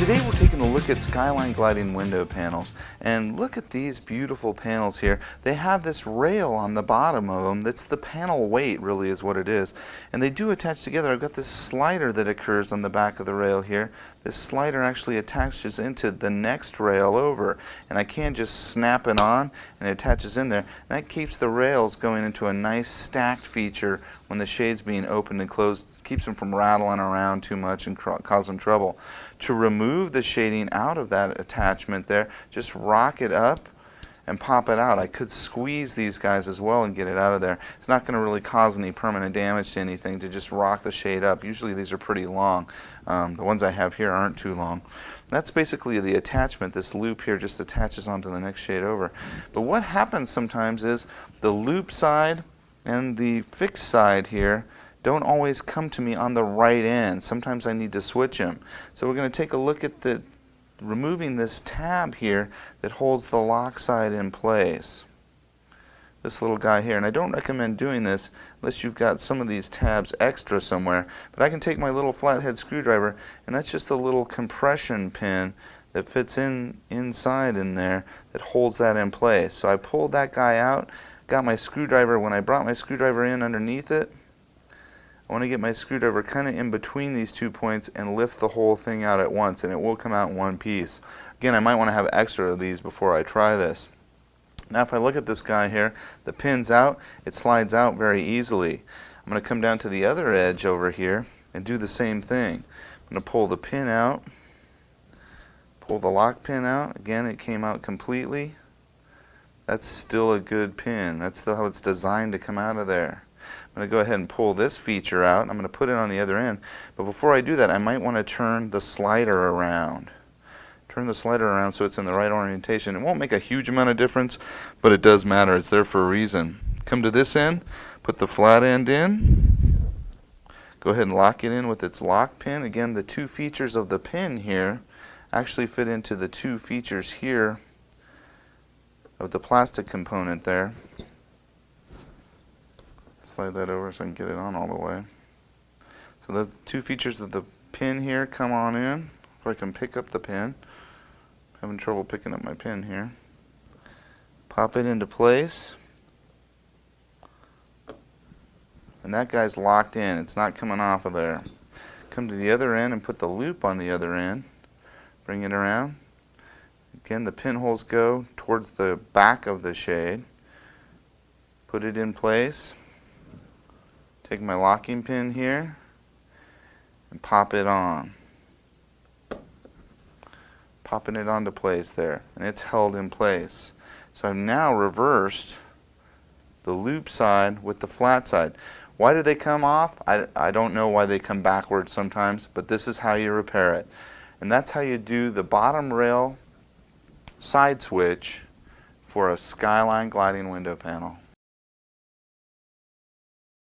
Today we're taking a look at Skyline Gliding Window Panels, and look at these beautiful panels here. They have this rail on the bottom of them that's the panel weight, really is what it is, and they do attach together. I've got this slider that occurs on the back of the rail here. This slider actually attaches into the next rail over, and I can just snap it on and it attaches in there. That keeps the rails going into a nice stacked feature when the shade's being opened and closed. Keeps them from rattling around too much and causing trouble. To remove the shading out of that attachment there, just rock it up and pop it out. I could squeeze these guys as well and get it out of there. It's not going to really cause any permanent damage to anything to just rock the shade up. Usually these are pretty long. The ones I have here aren't too long. That's basically the attachment. This loop here just attaches onto the next shade over. But what happens sometimes is the loop side and the fixed side here don't always come to me on the right end. Sometimes I need to switch them. So we're going to take a look at removing this tab here that holds the lock side in place. This little guy here, and I don't recommend doing this unless you've got some of these tabs extra somewhere, but I can take my little flathead screwdriver, and that's just a little compression pin that fits inside in there that holds that in place. So I pulled that guy out, got my screwdriver. When I brought my screwdriver in underneath it, I want to get my screwdriver kind of in between these 2 points and lift the whole thing out at once, and it will come out in one piece. Again, I might want to have extra of these before I try this. Now if I look at this guy here, the pin's out, it slides out very easily. I'm going to come down to the other edge over here and do the same thing. I'm going to pull the pin out, pull the lock pin out. Again, it came out completely. That's still a good pin. That's still how it's designed to come out of there. I'm going to go ahead and pull this feature out. I'm going to put it on the other end. But before I do that, I might want to turn the slider around. Turn the slider around so it's in the right orientation. It won't make a huge amount of difference, but it does matter. It's there for a reason. Come to this end, put the flat end in. Go ahead and lock it in with its lock pin. Again, the two features of the pin here actually fit into the two features here of the plastic component there. Slide that over so I can get it on all the way. So the two features of the pin here come on in. So I can pick up the pin. Having trouble picking up my pin here. Pop it into place. And that guy's locked in. It's not coming off of there. Come to the other end and put the loop on the other end. Bring it around. Again, the pinholes go towards the back of the shade. Put it in place. Take my locking pin here and pop it on. Popping it onto place there, and it's held in place. So I've now reversed the loop side with the flat side. Why do they come off? I don't know why they come backwards sometimes, but this is how you repair it. And that's how you do the bottom rail side switch for a Skyline Gliding Window Panel.